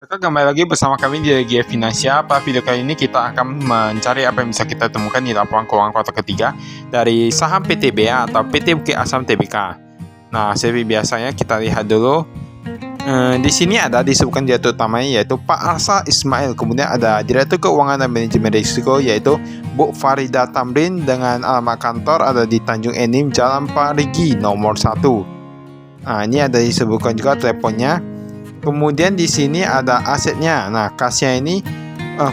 Kakak kembali lagi bersama kami di Regia Finansial. Pada video kali ini kita akan mencari apa yang bisa kita temukan di laporan keuangan kuartal ketiga dari saham PTBA atau PT Bukit Asam Tbk. Nah, seperti biasanya kita lihat dulu. Di sini ada disebutkan direktur utamanya yaitu Pak Arsa Ismail. Kemudian ada direktur keuangan dan manajemen risiko yaitu Bu Farida Tamrin dengan alamat kantor ada di Tanjung Enim, Jalan Parigi nomor 1. Nah, ini ada disebutkan juga teleponnya. Kemudian di sini ada asetnya. Nah, kasnya ini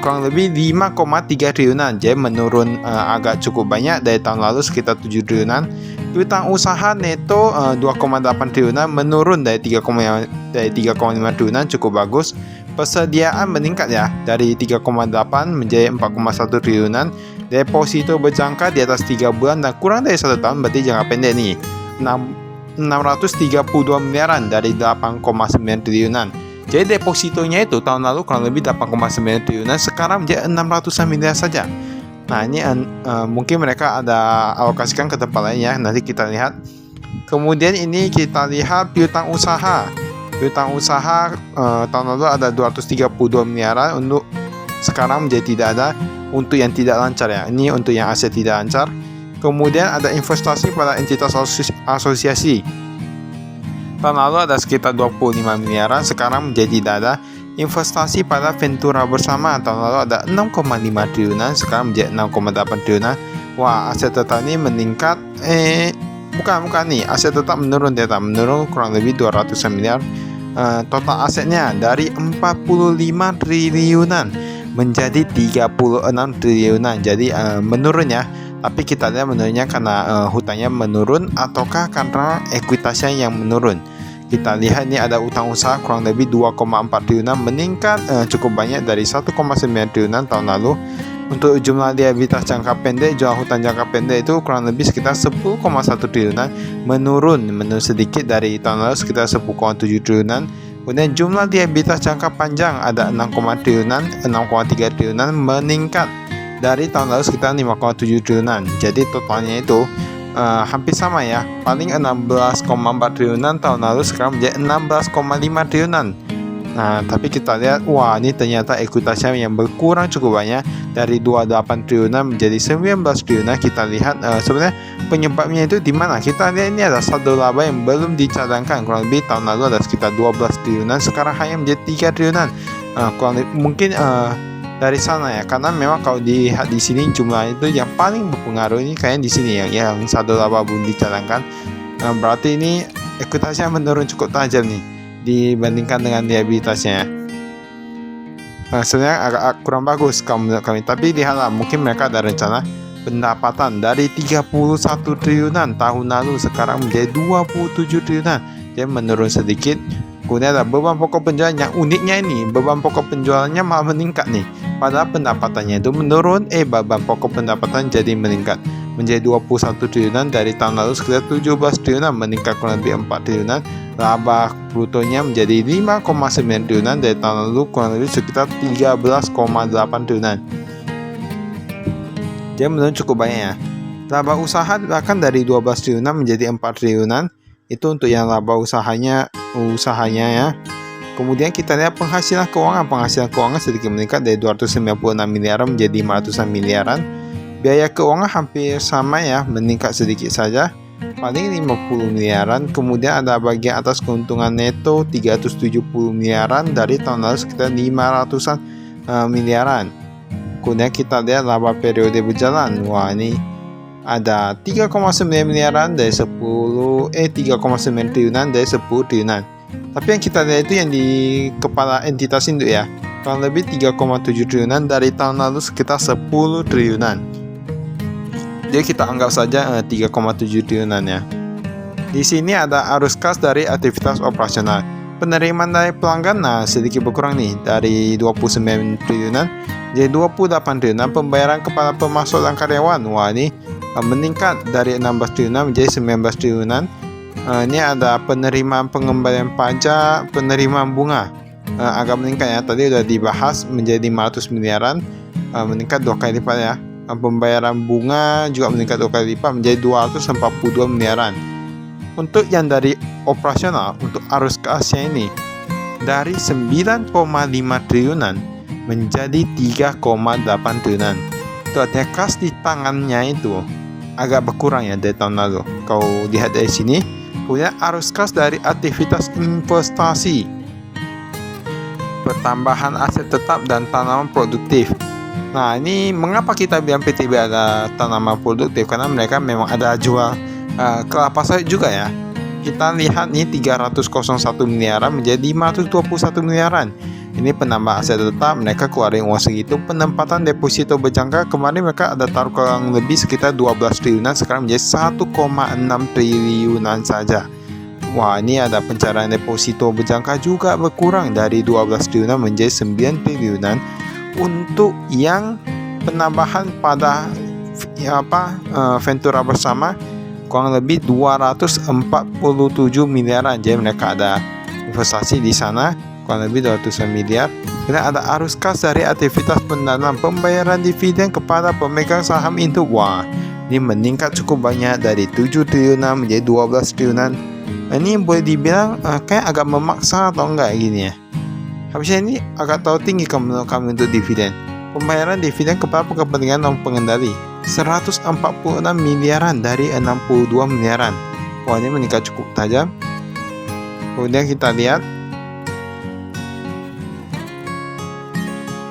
kurang lebih 5,3 triliunan. Jadi menurun agak cukup banyak dari tahun lalu sekitar 7 triliunan. Utang usaha neto 2,8 triliunan menurun dari 3,5 triliunan, cukup bagus. Persediaan meningkat ya dari 3,8 menjadi 4,1 triliunan. Deposito berjangka di atas 3 bulan dan kurang dari 1 tahun, berarti jangka pendek nih. 632 miliaran dari 8,9 triliunan. Jadi depositonya itu tahun lalu kurang lebih 8,9 triliunan, sekarang menjadi 600 miliar saja. Nah, ini mungkin mereka ada alokasikan ke tempat lain ya, nanti kita lihat. Kemudian ini kita lihat piutang usaha. Piutang usaha tahun lalu ada 232 miliaran, untuk sekarang menjadi tidak ada. Untuk yang tidak lancar ya, ini untuk yang aset tidak lancar. Kemudian ada investasi pada entitas asosiasi. Tahun lalu ada sekitar 25 miliaran, sekarang menjadi tidak ada. Investasi pada Ventura bersama tahun lalu ada 6,5 triliunan, sekarang menjadi 6,8 triliunan. Wah, aset tetap ini meningkat. Bukan nih, aset tetap menurun kurang lebih 200 miliar. Total asetnya dari 45 triliunan menjadi 36 triliunan. Jadi menurun ya. Tapi kita lihat menurunnya karena hutangnya menurun ataukah karena ekuitasnya yang menurun. Kita lihat ini ada utang usaha kurang lebih 2,4 triliunan, meningkat cukup banyak dari 1,9 triliunan tahun lalu. Untuk jumlah liabilitas jangka pendek, jual hutang jangka pendek itu kurang lebih sekitar 10,1 triliunan, menurun sedikit dari tahun lalu sekitar 10,7 triliunan. Kemudian jumlah liabilitas jangka panjang ada 6,3 triliunan, meningkat dari tahun lalu sekitar 5,7 triliunan. Jadi totalnya itu hampir sama ya, paling 16,4 triliunan tahun lalu, sekarang menjadi 16,5 triliunan. Nah, tapi kita lihat, wah ini ternyata ekuitasnya yang berkurang cukup banyak dari 28 triliunan menjadi 19 triliunan. Kita lihat sebenarnya penyebabnya itu di mana? Kita lihat ini ada saldo laba yang belum dicadangkan, kurang lebih tahun lalu ada sekitar 12 triliunan, sekarang hanya menjadi 3 triliunan. Kurang lebih, mungkin dari sana ya, karena memang kalau dilihat di sini jumlah itu yang paling berpengaruh ini kayaknya di sini yang saldo laba belum dicadangkan. Berarti ini ekuitasnya menurun cukup tajam nih dibandingkan dengan liabilitasnya. Sebenarnya agak kurang bagus kalau menurut kami, tapi lihatlah, mungkin mereka ada rencana pendapatan dari 31 triliunan tahun lalu sekarang menjadi 27 triliunan, jadi menurun sedikit. Kemudian ada beban pokok penjualan, yang uniknya ini beban pokok penjualannya malah meningkat nih, padahal pendapatannya itu menurun. Beban pokok pendapatan jadi meningkat menjadi 21 triliunan dari tahun lalu sekitar 17 triliunan, meningkat kurang lebih 4 triliunan. Laba brutonya menjadi 5,9 triliunan dari tahun lalu kurang lebih sekitar 13,8 triliunan. Jadi menurun cukup banyak ya. Laba usaha bahkan dari 12 triliunan menjadi 4 triliunan. Itu untuk yang laba usahanya ya. Kemudian kita lihat penghasilan keuangan sedikit meningkat dari 296 miliaran menjadi 500 miliaran. Biaya keuangan hampir sama ya, meningkat sedikit saja, paling 50 miliaran. Kemudian ada bagian atas keuntungan neto 370 miliaran dari tahun lalu sekitar 500-an miliaran. Kemudian kita lihat laba periode berjalan. Wah, ini ada 3,9 miliaran dari 3,9 triliunan dari 10 triliunan. Tapi yang kita lihat itu yang di kepala entitas induk ya, kurang lebih 3,7 triliunan dari tahun lalu sekitar 10 triliunan. Jadi kita anggap saja 3,7 triliunan ya. Di sini ada arus kas dari aktivitas operasional. Penerimaan dari pelanggan sedikit berkurang nih dari 29 triliunan jadi 28 triliunan. Pembayaran kepada pemasok dan karyawan, wah ini meningkat dari 16 triliunan menjadi 19 triliunan. Ini ada penerimaan pengembalian pajak, penerimaan bunga agak meningkat ya, tadi sudah dibahas menjadi 500 miliaran, meningkat 2 kali lipat ya. Pembayaran bunga juga meningkat 2 kali lipat menjadi 242 miliaran. Untuk yang dari operasional, untuk arus kasnya ini dari 9,5 triliunan menjadi 3,8 triliunan. Itu artinya kas di tangannya itu agak berkurang ya dari tahun lalu. Kau lihat dari sini, punya arus kas dari aktivitas investasi, pertambahan aset tetap dan tanaman produktif. Nah, ini mengapa kita bilang PTB ada tanaman produktif? Karena mereka memang ada jual kelapa sawit juga ya. Kita lihat nih 301 miliaran menjadi 521 miliaran. Ini penambah aset tetap, mereka keluarin uang segitu. Penempatan deposito berjangka, kemarin mereka ada taruh kurang lebih sekitar 12 triliunan, sekarang menjadi 1,6 triliunan saja. Wah, ini ada pencairan deposito berjangka juga berkurang dari 12 triliunan menjadi 9 triliunan. Untuk yang penambahan pada Ventura bersama kurang lebih 247 miliaran. Jadi mereka ada investasi di sana kurang lebih 200 miliar. Kemudian ada arus kas dari aktivitas pendanaan pembayaran dividen kepada pemegang saham induk. Wah, ini meningkat cukup banyak dari 7 triliunan menjadi 12 triliunan. Ini boleh dibilang kayak agak memaksa atau enggak gini ya. Habisnya ini agak terlalu tinggi menurut kami untuk dividen. Pembayaran dividen kepada kepentingan non pengendali 146 miliaran dari 62 miliaran. Wah, ini meningkat cukup tajam. Kemudian kita lihat,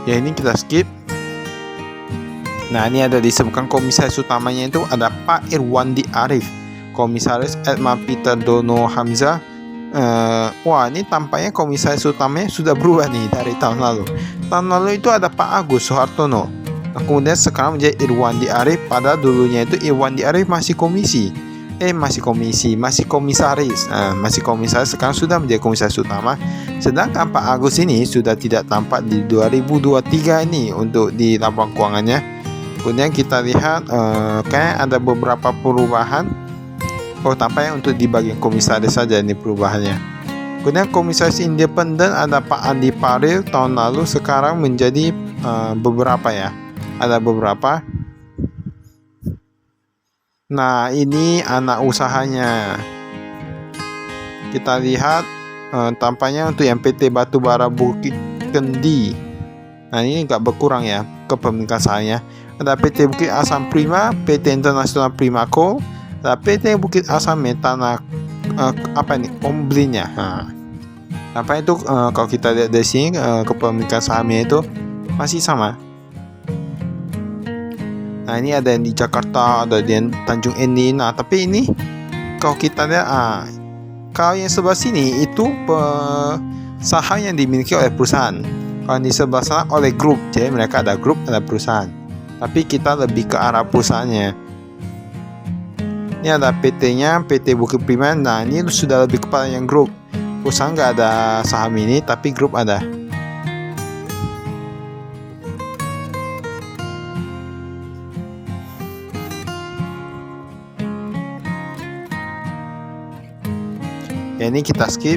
ya ini kita skip. Nah, ini ada disebutkan komisaris utamanya itu ada Pak Irwandi Arif, komisaris Edma Peter Dono Hamzah. Wah, ini tampaknya komisaris utamanya sudah berubah nih dari tahun lalu. Tahun lalu itu ada Pak Agus Suhartono. Kemudian sekarang menjadi Irwandi Arif. Pada dulunya itu Irwandi Arif masih komisaris. Masih komisaris, sekarang sudah menjadi komisaris utama. Sedangkan Pak Agus ini sudah tidak tampak di 2023 ini untuk di laporan keuangannya. Kemudian kita lihat kayak ada beberapa perubahan. Tampaknya untuk di bagian komisaris saja ini perubahannya. Kemudian komisaris independen ada Pak Andi Paril tahun lalu, sekarang menjadi beberapa ya. Ada beberapa. Nah, ini anak usahanya. Kita lihat tampaknya untuk yang PT Batubara Bukit Kendi. Nah, ini agak berkurang ya kepemilikan sahamnya. Ada PT Bukit Asam Prima, PT Internasional Prima Coal, ada PT Bukit Asam Metana Omblinya. Tampaknya itu kalau kita lihat dari sini kepemilikan sahamnya itu masih sama. Nah, ini ada yang di Jakarta, ada yang Tanjung Endi. Nah, tapi ini kalau kita lihat kalau yang sebelah sini itu saham yang dimiliki oleh perusahaan. Kalau di sebelah sana oleh grup. Jadi mereka ada grup, ada perusahaan. Tapi kita lebih ke arah perusahaannya. Ini ada PT-nya, PT Bukit Prima. Nah, ini sudah lebih kepada yang grup. Perusahaan nggak ada saham ini, tapi grup ada. Ya, ini kita skip.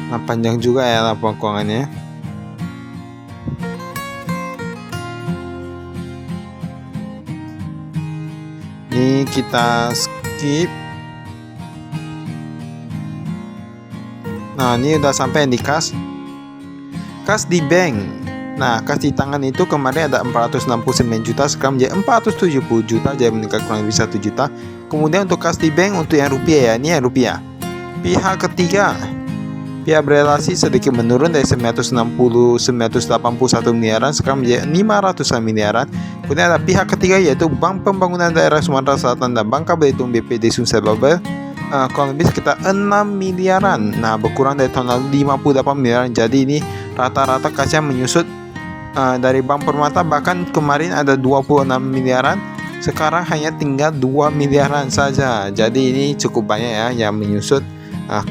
Nah, panjang juga ya laporan keuangannya. Ini kita skip. Nah, ini udah sampai di kas di bank. Nah, kas di tangan itu kemarin ada 469 juta, sekarang menjadi 470 juta, jadi meningkat kurang lebih 1 juta. Kemudian untuk kas di bank untuk yang rupiah ya, ini yang rupiah. Pihak ketiga, pihak berelasi sedikit menurun dari 981 miliaran, sekarang menjadi 500 miliaran. Kemudian ada pihak ketiga yaitu Bank Pembangunan Daerah Sumatera Selatan dan Bangka Belitung BPD Sumsel Babel. Kurang lebih sekitar 6 miliaran. Nah, berkurang dari tahun lalu 58 miliaran. Jadi ini rata-rata kasnya menyusut. Dari Bank Permata bahkan kemarin ada 26 miliaran, sekarang hanya tinggal 2 miliaran saja. Jadi ini cukup banyak ya yang menyusut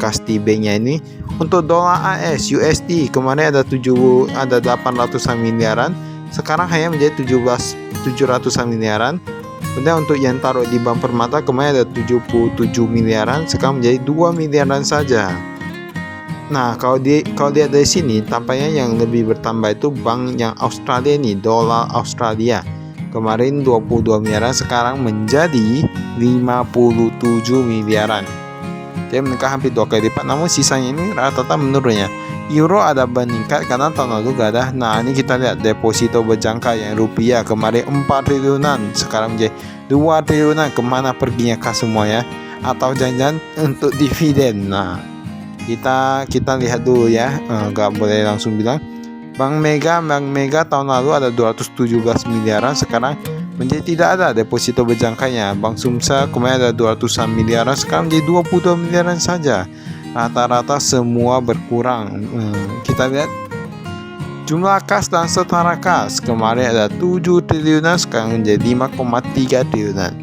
kas di banknya ini. Untuk dolar AS USD kemarin ada 800 miliaran, sekarang hanya menjadi 700 miliaran. Kemudian untuk yang taruh di Bank Permata kemarin ada 77 miliaran, sekarang menjadi 2 miliaran saja. Nah, kalau lihat dari sini tampaknya yang lebih bertambah itu bank yang Australia nih, dolar Australia. Kemarin 22 miliaran, sekarang menjadi 57 miliaran. Jadi meningkat hampir 2 kali lipat, namun sisanya ini rata-rata menurunnya. Euro ada meningkat karena tahun lalu gak ada. Nah, ini kita lihat deposito berjangka yang rupiah kemarin 4 triliunan, sekarang menjadi 2 triliunan. Kemana perginya kas semua ya? Atau jangan-jangan untuk dividen. Nah, kita lihat dulu ya, gak boleh langsung bilang. Bank Mega tahun lalu ada 217 miliaran, sekarang menjadi tidak ada deposito berjangkanya. Bank Sumsel kemarin ada 200-an miliaran, sekarang menjadi 22 miliaran saja. Rata-rata semua berkurang. Kita lihat jumlah kas dan setara kas, kemarin ada 7 triliunan, sekarang menjadi 5,3 triliunan.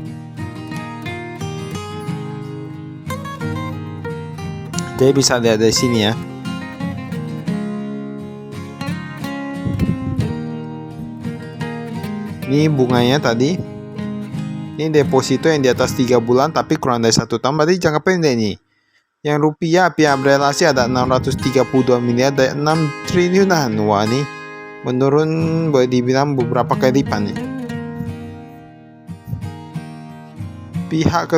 Jadi bisa lihat dari sini ya. Ini bunganya tadi. Ini deposito yang di atas 3 bulan tapi kurang dari 1 tahun, berarti jangka pendek nih. Yang rupiah pihak berelasi ada 632 miliar dari 6 triliunan. Wah, ini menurun boleh dibilang beberapa kali lipat nih. Pihak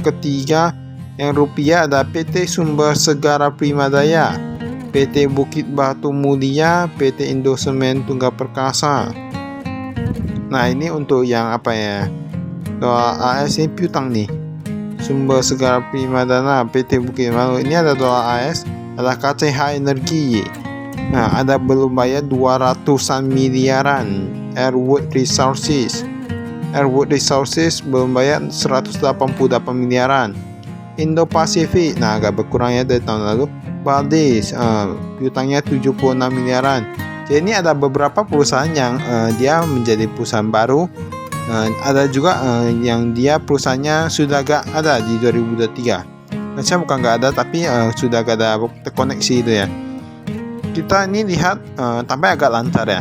ketiga yang rupiah ada PT Sumber Segara Primadaya, PT Bukit Batu Mulia, PT Indosemen Tunggal Perkasa. Nah, ini untuk yang apa ya? Doa AS ini piutang nih. Sumber Segara Primadana, PT Bukit Batu. Ini ada doa AS, ada KCH Energi. Nah, ada belum bayar 200-an miliaran. Airwood Resources belum bayar 188 miliaran. Indo Pacific, nah agak berkurang ya dari tahun lalu. Baldes, piutangnya 76 miliaran. Jadi ini ada beberapa perusahaan yang dia menjadi perusahaan baru. Ada juga yang dia perusahaannya sudah gak ada di 2023. Saya bukan gak ada, tapi sudah gak ada terkoneksi itu ya. Kita ini lihat tampaknya agak lancar ya.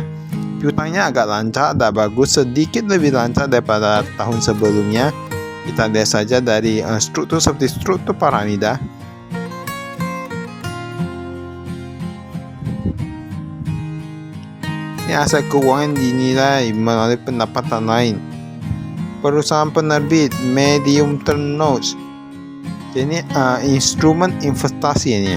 Piutangnya agak lancar, ada bagus, sedikit lebih lancar daripada tahun sebelumnya. Kita lihat saja dari struktur seperti struktur piramida. Ini aset keuangan dinilai melalui pendapatan lain. Perusahaan penerbit medium term notes. Jadi instrumen investasi ini.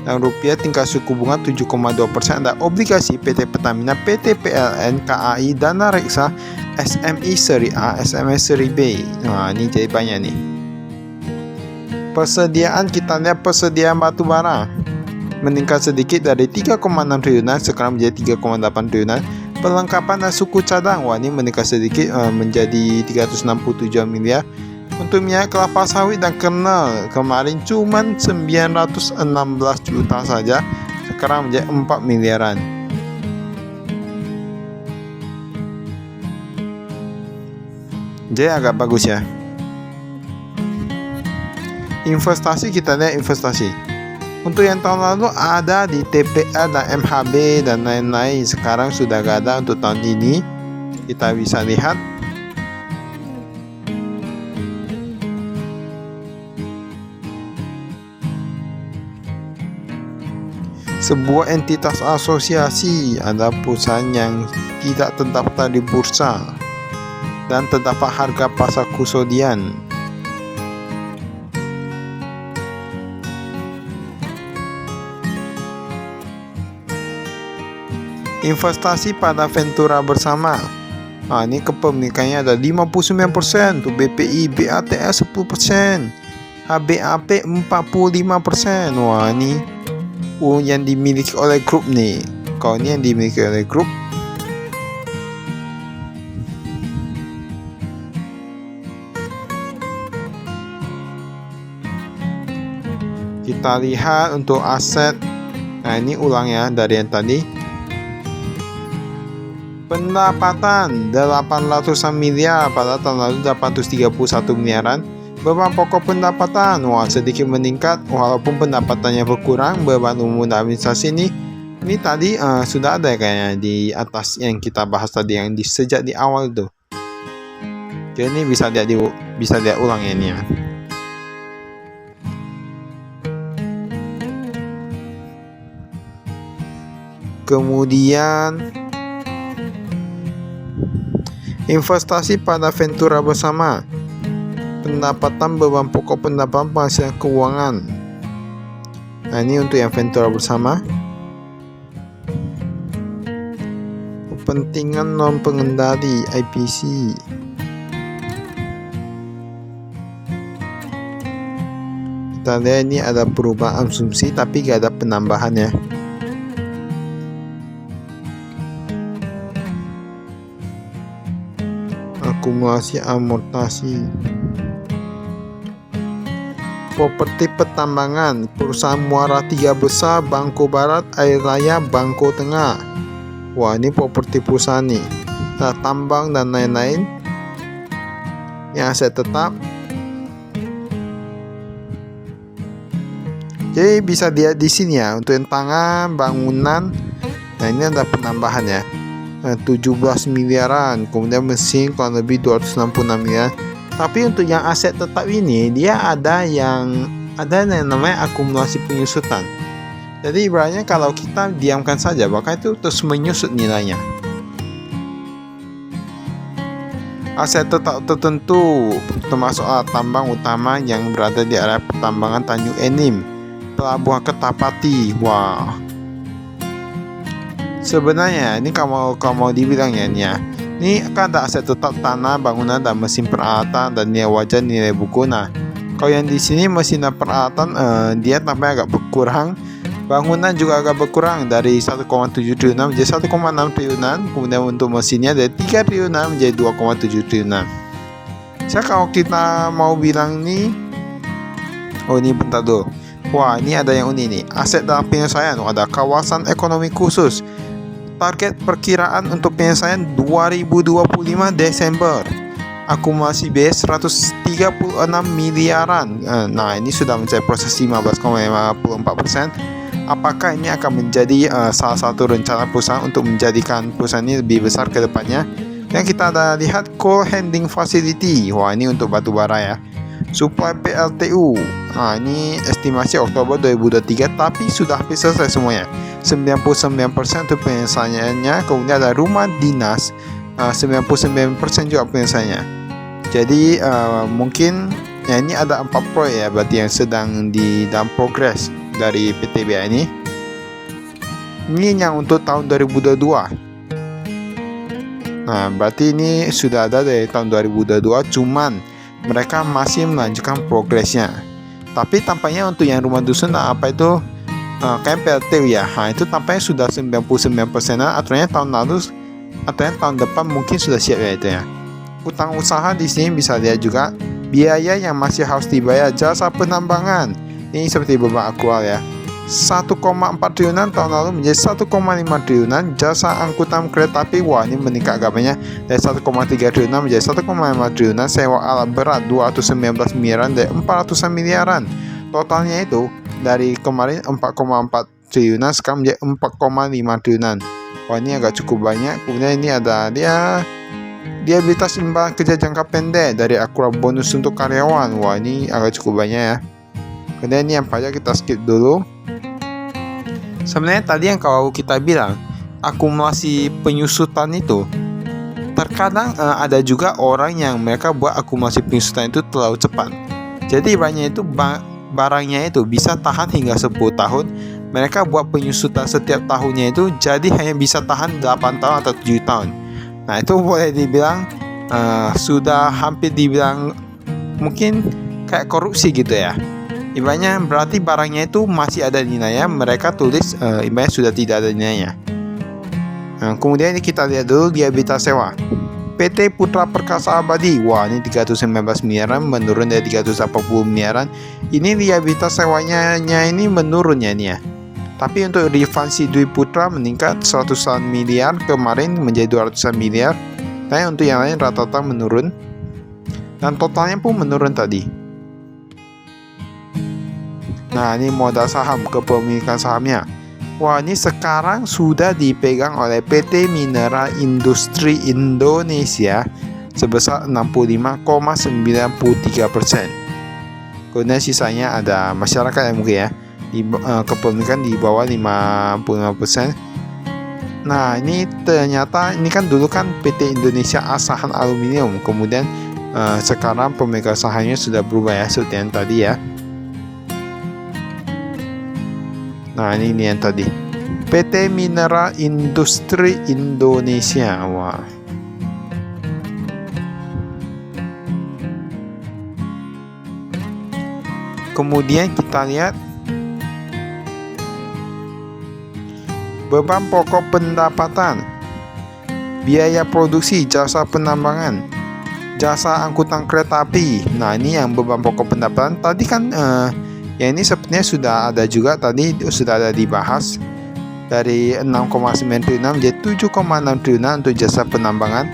Dan rupiah tingkat suku bunga 7,2%. Ada obligasi PT Pertamina, PT PLN, KAI, Dana Reksa, SMI seri A, SMS seri B. Nah, ini jadi banyak nih. Persediaan, kita lihat persediaan batu bara meningkat sedikit dari 3,6 triliunan sekarang menjadi 3,8 triliunan. Perlengkapan dan suku cadang, wah ini meningkat sedikit menjadi 367 miliar. Untuk minyak kelapa sawit dan kernel kemarin cuma 916 juta saja, sekarang menjadi 4 miliaran. Jadi agak bagus ya. Investasi, kita lihat investasi. Untuk yang tahun lalu ada di TPA dan MHB dan lain-lain, sekarang sudah gak ada untuk tahun ini. Kita bisa lihat sebuah entitas asosiasi, ada perusahaan yang tidak terdaftar di bursa dan terdapat harga pasar kusodian. Investasi pada Ventura bersama. Nah, ini kepemilikannya ada 59% untuk BPI, BATS 10%, HBAP 45%. Wah, ini yang dimiliki oleh grup nih. Kalau ini yang dimiliki oleh grup. Kita lihat untuk aset. Nah, ini ulang ya dari yang tadi. Pendapatan 800 miliar pada tahun lalu 831 miliaran. Beban pokok pendapatan sedikit meningkat walaupun pendapatannya berkurang. Beban umum dan administrasi ini tadi sudah ada kayaknya di atas yang kita bahas tadi yang sejak di awal tuh. Jadi ini bisa lihat ulang ya ini ya. Kemudian Investasi pada Ventura bersama. Pendapatan beban pokok, pendapatan penghasilan keuangan. Nah, ini untuk yang Ventura bersama. Kepentingan non pengendali IPC. Kita lihat ini ada perubahan asumsi tapi gak ada penambahan ya. Akumulasi amortasi. Properti pertambangan, perusahaan muara 3 besar, Bangko Barat, Air Raya, Bangko Tengah. Wah, ini properti perusahaan nih. Nah, tambang dan lain-lain. Yang aset tetap. Jadi bisa dilihat di sini ya, untuk yang tangan, bangunan. Nah, ini ada penambahan ya. 17 miliaran, kemudian mesin kurang lebih 266 miliar. Tapi untuk yang aset tetap ini dia ada yang namanya akumulasi penyusutan. Jadi ibaratnya kalau kita diamkan saja maka itu terus menyusut nilainya. Aset tetap tertentu termasuk tambang utama yang berada di area pertambangan Tanjung Enim, Pelabuhan Kertapati. Wah. Sebenarnya ini kalau mau dibilang ya ini ya. Ini kan ada aset tetap tanah, bangunan, dan mesin peralatan, dan nilai wajar, nilai buku. Nah, kalau yang di sini mesin dan peralatan dia tampaknya agak berkurang. Bangunan juga agak berkurang dari 1,7 triliunan menjadi 1,6 triliunan. Kemudian untuk mesinnya dari 3 triliunan menjadi 2,7 triliunan. Saya kalau kita mau bilang nih, oh ini bentar dulu. Wah, ini ada yang unik nih. Aset dalam penyelesaian ada kawasan ekonomi khusus. Target perkiraan untuk penyelesaian 2025 Desember. Akumulasi biaya 136 miliaran. Nah, ini sudah mencapai proses 15,54%. Apakah ini akan menjadi salah satu rencana perusahaan untuk menjadikan perusahaan ini lebih besar ke depannya? Yang kita ada lihat coal handling facility. Wah, ini untuk batu bara ya. Supply PLTU. Nah, ini estimasi Oktober 2023 tapi sudah hampir selesai semuanya. 99% untuk penyelesaiannya. Kemudian ada rumah dinas, 99% juga penyelesaiannya. Jadi mungkin ya ini ada 4 proyek ya berarti yang sedang di dalam progress dari PTBA ini. Ini yang untuk tahun 2022. Nah, berarti ini sudah ada dari tahun 2022, cuman mereka masih melanjutkan progresnya. Tapi tampaknya untuk yang rumah dusun apa itu kayak PLTU ya, itu tampaknya sudah 99%-an. Aturannya tahun lalu, aturannya tahun depan mungkin sudah siap ya itu ya. Utang usaha di sini bisa lihat juga biaya yang masih harus dibayar. Jasa penambangan ini seperti beban aktual ya, 1,4 triliunan tahun lalu menjadi 1,5 triliunan. Jasa angkutan kereta api, wah ini meningkat agak banyak dari 1,3 triliunan menjadi 1,5 triliunan. Sewa alat berat 219 miliaran dari 400 miliaran. Totalnya itu dari kemarin 4,4 triliunan sekarang menjadi 4,5 triliunan. Wah, ini agak cukup banyak. Kemudian ini ada dia diabilitas imbalan kerja jangka pendek dari akura bonus untuk karyawan. Wah, ini agak cukup banyak ya. Kemudian ini yang pajak kita skip dulu. Sebenarnya tadi yang kalau kita bilang akumulasi penyusutan itu terkadang ada juga orang yang mereka buat akumulasi penyusutan itu terlalu cepat. Jadi banyak itu barangnya itu bisa tahan hingga 10 tahun. Mereka buat penyusutan setiap tahunnya itu jadi hanya bisa tahan 8 tahun atau 7 tahun. Nah, itu boleh dibilang sudah hampir dibilang mungkin kayak korupsi gitu ya. Ibaratnya berarti barangnya itu masih ada nilainya, mereka tulis ibaratnya sudah tidak ada nilainya. Nah, kemudian ini kita lihat dulu liabilitas sewa. PT Putra Perkasa Abadi, wah ini 319 miliaran menurun dari 380 miliaran. Ini liabilitas sewanya ini menurun ya ini ya. Tapi untuk Rivansi Dwi Putra meningkat 100 miliar kemarin menjadi 200 miliar. Tapi untuk yang lain rata-rata menurun. Dan totalnya pun menurun tadi. Nah, ini modal saham, kepemilikan sahamnya. Wah, ini sekarang sudah dipegang oleh PT Mineral Industri Indonesia sebesar 65,93%. Kemudian sisanya ada masyarakat yang mungkin ya, kepemilikan di bawah 55%. Nah, ini ternyata ini kan dulu kan PT Indonesia Asahan Aluminium, kemudian sekarang pemegang sahamnya sudah berubah ya, seperti yang tadi ya. Nah, ini yang tadi PT Mineral Industri Indonesia. Wah. Kemudian kita lihat beban pokok pendapatan, biaya produksi, jasa penambangan, jasa angkutan kereta api. Nah, ini yang beban pokok pendapatan tadi kan yang ini sepertinya sudah ada juga, tadi sudah ada dibahas, dari 6,9 triliunan menjadi 7,6 triliunan untuk jasa penambangan.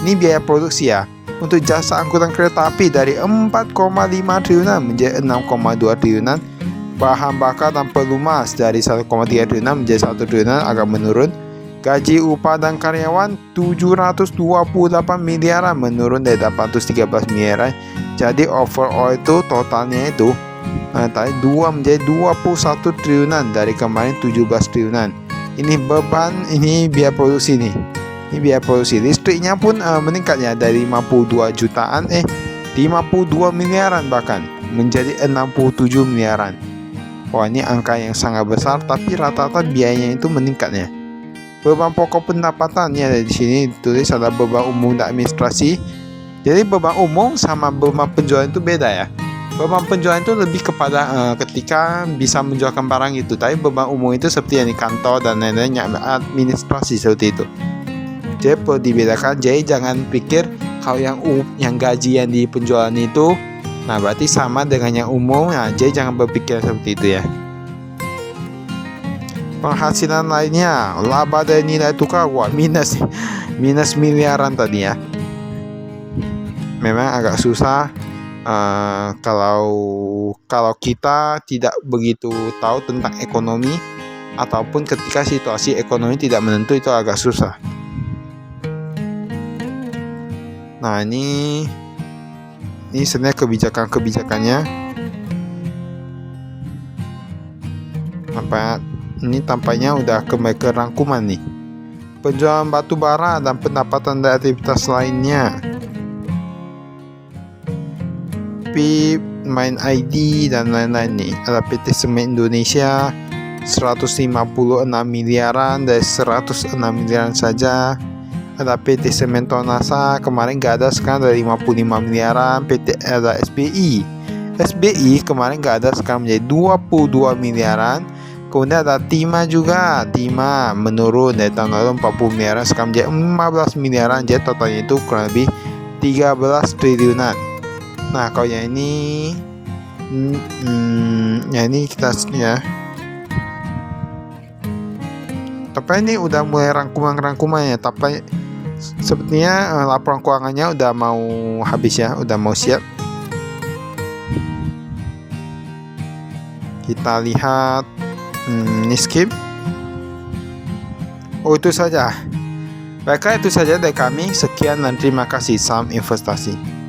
Ini biaya produksi ya. Untuk jasa angkutan kereta api dari 4,5 triliunan menjadi 6,2 triliunan. Bahan bakar dan pelumas dari 1,3 triliunan menjadi 1 triliunan, agak menurun. Gaji upah dan karyawan 728 miliaran, menurun dari 813 miliaran. Jadi overall itu totalnya itu tadi 2 menjadi 21 triliunan dari kemarin 17 triliunan. Ini beban, ini biaya produksi nih. Ini biaya produksi. Listriknya pun meningkat ya, dari 52 jutaan 52 miliaran bahkan menjadi 67 miliaran. Wah, ini angka yang sangat besar, tapi rata-rata biayanya itu meningkat ya. Beban pokok pendapatan ya, di sini ditulis ada beban umum dan administrasi. Jadi beban umum sama beban penjualan itu beda ya. Beban penjualan itu lebih kepada ketika bisa menjualkan barang itu. Tapi beban umum itu seperti yang di kantor dan lain-lain, administrasi seperti itu. Jadi perlu dibedakan. Jadi jangan pikir kalau yang gaji yang di penjualan itu, nah berarti sama dengan yang umum. Nah, jadi jangan berpikir seperti itu ya. Penghasilan lainnya, laba dari nilai tukar, wah minus miliaran tadi ya. Memang agak susah kalau kita tidak begitu tahu tentang ekonomi, ataupun ketika situasi ekonomi tidak menentu, itu agak susah. Nah, ini sebenarnya kebijakannya. Ini tampaknya udah kembali ke rangkuman nih. Penjualan batu bara dan pendapatan dari aktivitas lainnya. PIP, Main ID dan lain-lain nih. Ada PT Semen Indonesia 156 miliaran dari 106 miliaran saja. Ada PT Semen Tonasa kemarin gak ada, sekarang dari 55 miliaran. Ada SBI kemarin gak ada, sekarang menjadi 22 miliaran. Kemudian ada Timah juga. Timah menurun dari tahun lalu 40 miliaran, sekarang menjadi 15 miliaran. Jadi totalnya itu kurang lebih 13 triliunan. Nah, kalau yang ini kita ya. Tapi ini udah mulai rangkumannya. Tapi sepertinya laporan keuangannya udah mau habis ya, udah mau siap. Kita lihat ini skip. Oh, itu saja. Baiklah, itu saja dari kami. Sekian dan terima kasih. Salam investasi.